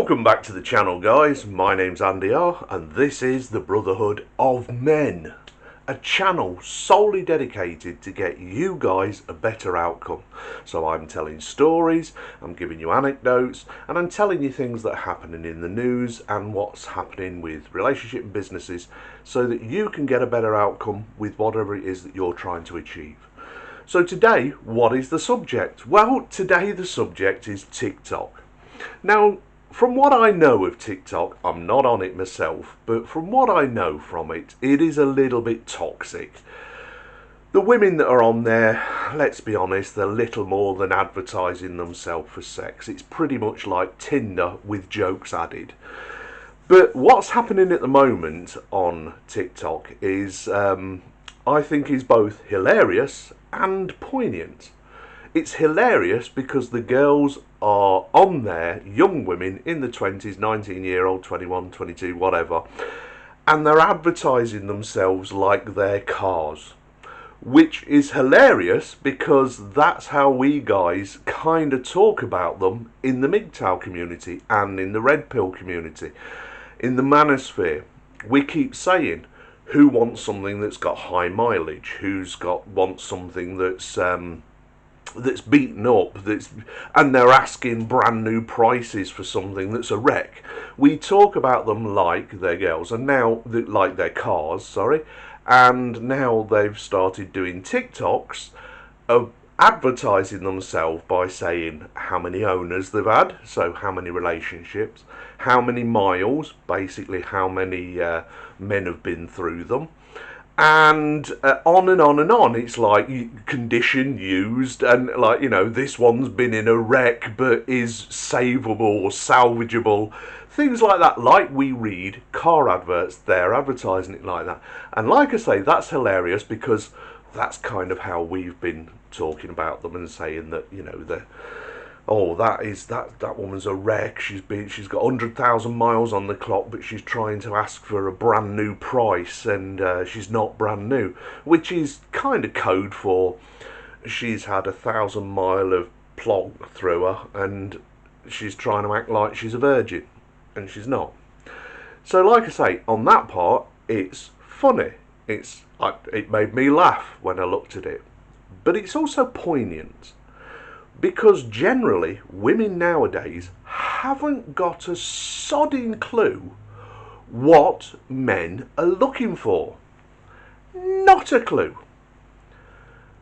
Welcome back to the channel, guys. My name's Andy R, and this is the Brotherhood of Men, a channel solely dedicated to get you guys a better outcome. So I'm telling stories, I'm giving you anecdotes, and I'm telling you things that are happening in the news and what's happening with relationship and businesses so that you can get a better outcome with whatever it is that you're trying to achieve. So today, what is the subject? Well, today the subject is TikTok. Now, from what I know of TikTok, I'm not on it myself, but from what I know from it, it is a little bit toxic. The women that are on there, let's be honest, they're little more than advertising themselves for sex. It's pretty much like Tinder with jokes added. But what's happening at the moment on TikTok is, I think, is both hilarious and poignant. It's hilarious because the girls are on there, young women in the 20s, 19-year-old, 21, 22, whatever, and they're advertising themselves like they're cars, which is hilarious because that's how we guys kind of talk about them in the Mgtow community and in the Red Pill community. In the manosphere, we keep saying, who wants something that's got high mileage? Wants something that's beaten up, and they're asking brand new prices for something that's a wreck. We talk about them like they're girls, and now like they're cars, sorry. And now they've started doing TikToks of advertising themselves by saying how many owners they've had, so how many relationships, how many miles, basically how many men have been through them, and on and on and on. It's like condition used, and like, you know, this one's been in a wreck but is savable or salvageable, things like that. Like we read car adverts, they're advertising it like that. And like I say, that's hilarious because that's kind of how we've been talking about them and saying that, you know, that woman's a wreck. She's got 100,000 miles on the clock, but she's trying to ask for a brand new price, and she's not brand new, which is kind of code for she's had 1,000 mile of plonk through her, and she's trying to act like she's a virgin, and she's not. So, like I say, on that part, it's funny. It made me laugh when I looked at it, but it's also poignant. Because generally, women nowadays haven't got a sodding clue what men are looking for. Not a clue.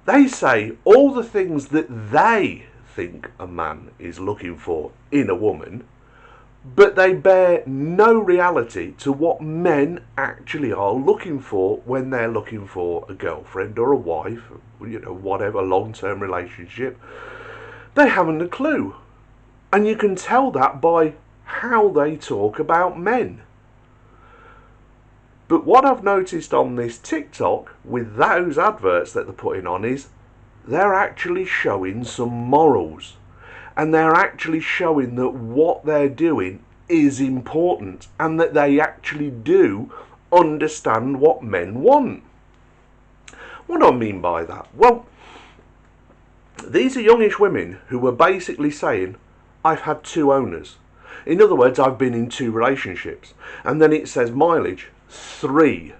They say all the things that they think a man is looking for in a woman, but they bear no reality to what men actually are looking for when they're looking for a girlfriend or a wife, you know, whatever, long-term relationship. They haven't a clue. And you can tell that by how they talk about men. But what I've noticed on this TikTok with those adverts that they're putting on is they're actually showing some morals. And they're actually showing that what they're doing is important and that they actually do understand what men want. What do I mean by that? Well, these are youngish women who were basically saying, I've had 2 owners. In other words, I've been in 2 relationships. And then it says mileage, 3.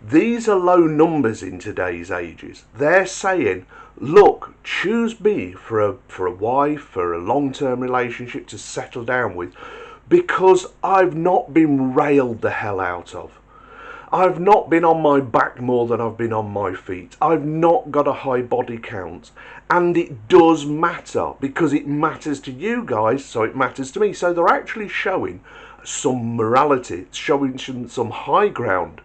These are low numbers in today's ages. They're saying, look, choose me for a wife, for a long-term relationship to settle down with, because I've not been railed the hell out of. I've not been on my back more than I've been on my feet. I've not got a high body count. And it does matter, because it matters to you guys, so it matters to me. So they're actually showing some morality, showing some high ground.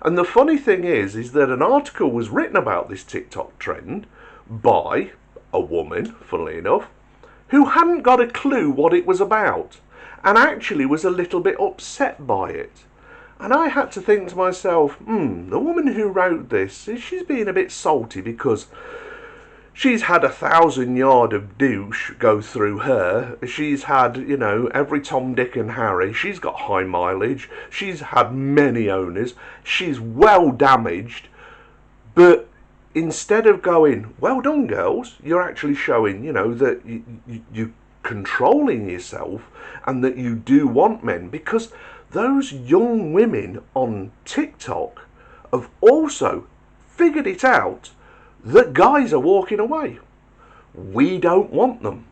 And the funny thing is that an article was written about this TikTok trend by a woman, funnily enough, who hadn't got a clue what it was about, and actually was a little bit upset by it. And I had to think to myself, the woman who wrote this, she's being a bit salty because she's had 1,000 yard of douche go through her. She's had, you know, every Tom, Dick and Harry. She's got high mileage. She's had many owners. She's well damaged. But instead of going, well done girls, you're actually showing, you know, that you controlling yourself and that you do want men, because those young women on TikTok have also figured it out that guys are walking away. We don't want them.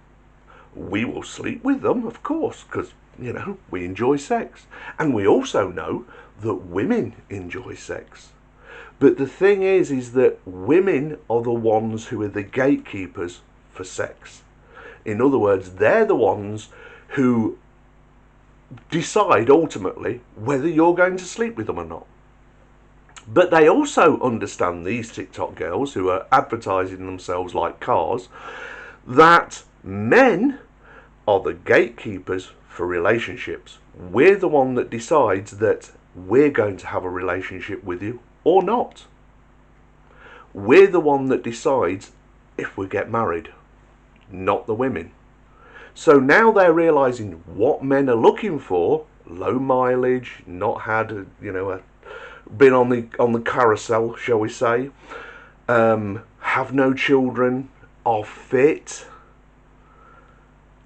We will sleep with them, of course, because, you know, we enjoy sex. And we also know that women enjoy sex. But the thing is that women are the ones who are the gatekeepers for sex. In other words, they're the ones who decide ultimately whether you're going to sleep with them or not. But they also understand, these TikTok girls who are advertising themselves like cars, that men are the gatekeepers for relationships. We're the one that decides that we're going to have a relationship with you or not. We're the one that decides if we get married, not the women. So now they're realizing what men are looking for: low mileage, not had, been on the carousel, shall we say, have no children, are fit.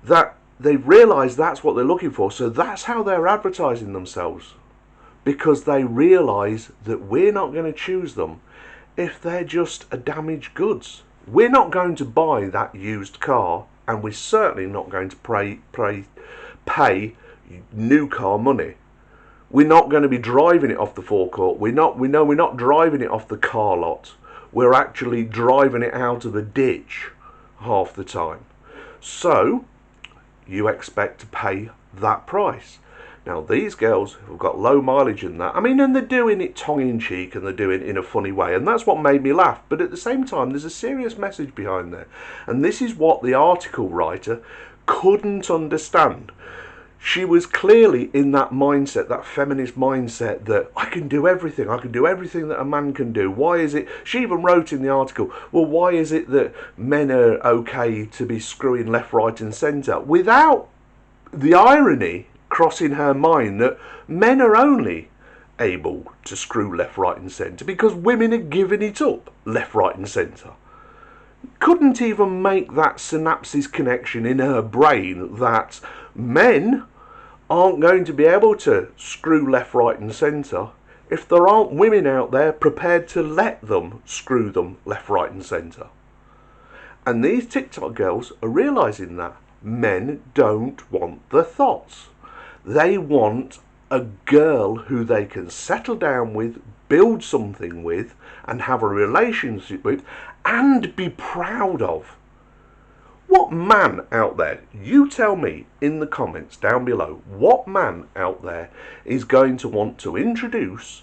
That they've realised that's what they're looking for, so that's how they're advertising themselves, because they realise that we're not going to choose them if they're just a damaged goods. We're not going to buy that used car, and we're certainly not going to pay new car money. We're not going to be driving it off the forecourt. We're not driving it off the car lot. We're actually driving it out of a ditch half the time. So you expect to pay that price. Now these girls have got low mileage in that. I mean, and they're doing it tongue in cheek, and they're doing it in a funny way, and that's what made me laugh. But at the same time, there's a serious message behind there. And this is what the article writer couldn't understand. She was clearly in that mindset, that feminist mindset, that I can do everything that a man can do. Why is it, she even wrote in the article, well, why is it that men are okay to be screwing left, right and centre, without the irony crossing her mind that men are only able to screw left, right and centre because women are giving it up left, right and centre. Couldn't even make that synapses connection in her brain that men aren't going to be able to screw left, right and centre if there aren't women out there prepared to let them screw them left, right and centre. And these TikTok girls are realising that men don't want the thoughts. They want a girl who they can settle down with, build something with, and have a relationship with, and be proud of. What man out there, you tell me in the comments down below, what man out there is going to want to introduce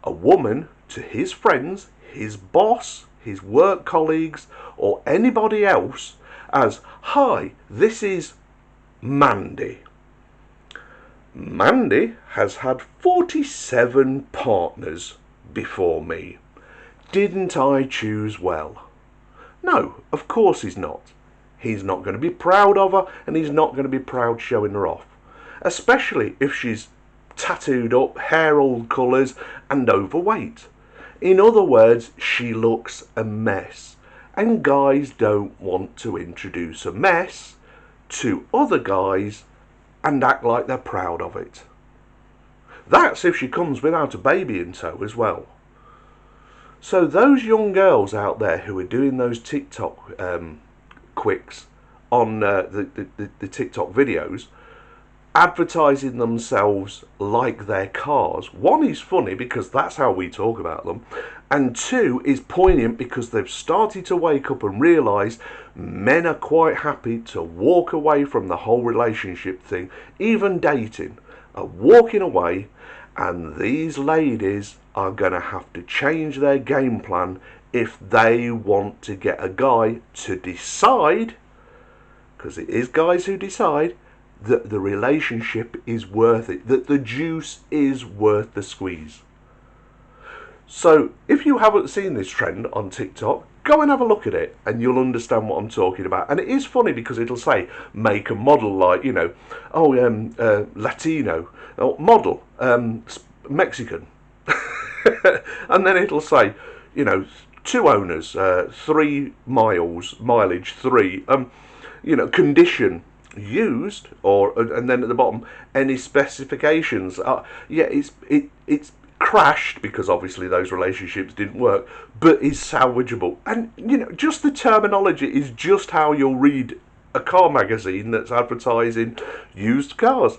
a woman to his friends, his boss, his work colleagues, or anybody else as, hi, this is Mandy. Mandy has had 47 partners before me. Didn't I choose well? No, of course he's not. He's not going to be proud of her, and he's not going to be proud showing her off. Especially if she's tattooed up, hair all colours, and overweight. In other words, she looks a mess. And guys don't want to introduce a mess to other guys and act like they're proud of it. That's if she comes without a baby in tow as well. So those young girls out there who are doing those TikTok quicks on the TikTok videos, advertising themselves like their cars. One is funny because that's how we talk about them, and two is poignant because they've started to wake up and realise men are quite happy to walk away from the whole relationship thing, even dating, are walking away, and these ladies are going to have to change their game plan if they want to get a guy to decide, because it is guys who decide, that the relationship is worth it, that the juice is worth the squeeze. So if you haven't seen this trend on TikTok, go and have a look at it and you'll understand what I'm talking about. And it is funny because it'll say make a model, like, Latino, or model, Mexican. And then it'll say, 2 owners, 3 mileage 3, condition used, or and then at the bottom any specifications. Yeah, it's crashed because obviously those relationships didn't work, but is salvageable. And you know, just the terminology is just how you'll read a car magazine that's advertising used cars.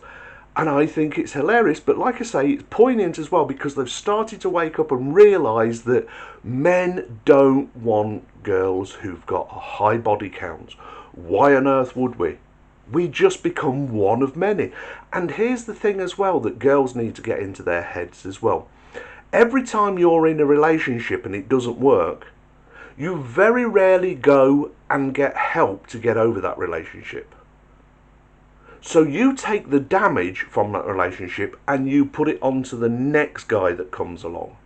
And I think it's hilarious, but like I say, it's poignant as well because they've started to wake up and realise that men don't want girls who've got a high body count. Why on earth would we? We just become one of many. And here's the thing as well that girls need to get into their heads as well. Every time you're in a relationship and it doesn't work, you very rarely go and get help to get over that relationship. So you take the damage from that relationship and you put it onto the next guy that comes along.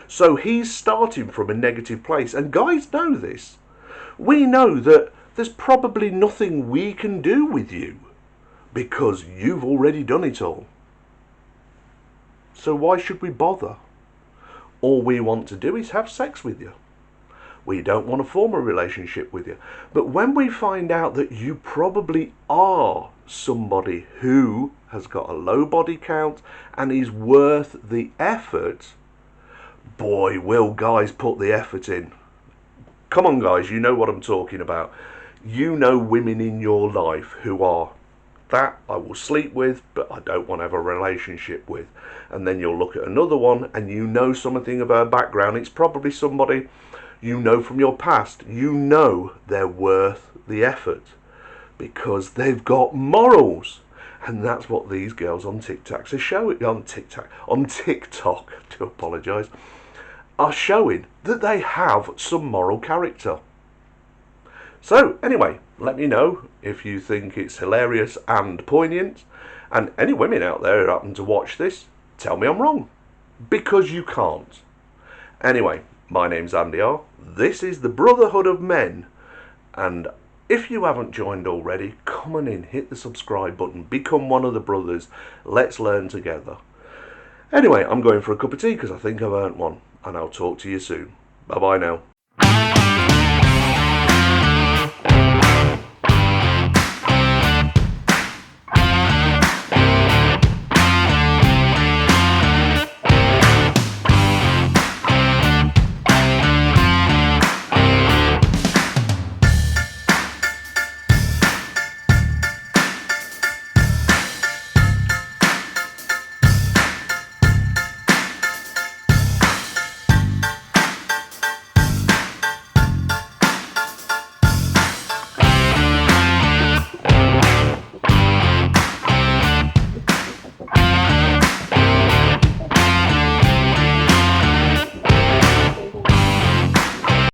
So he's starting from a negative place. And guys know this. We know that there's probably nothing we can do with you because you've already done it all. So why should we bother? All we want to do is have sex with you. We don't want to form a relationship with you. But when we find out that you probably are somebody who has got a low body count and is worth the effort, boy, will guys put the effort in. Come on, guys, you know what I'm talking about. You know women in your life who are that I will sleep with, but I don't want to have a relationship with. And then you'll look at another one and you know something of her background. It's probably somebody you know from your past. You know they're worth the effort because they've got morals. And that's what these girls on TikTok are showing. On TikTok, to apologise, are showing that they have some moral character. So anyway, let me know if you think it's hilarious and poignant. And any women out there who happen to watch this, tell me I'm wrong. Because you can't. Anyway, my name's Andy R. This is the Brotherhood of Men. And if you haven't joined already, come on in, hit the subscribe button, become one of the brothers. Let's learn together. Anyway, I'm going for a cup of tea because I think I've earned one. And I'll talk to you soon. Bye bye now.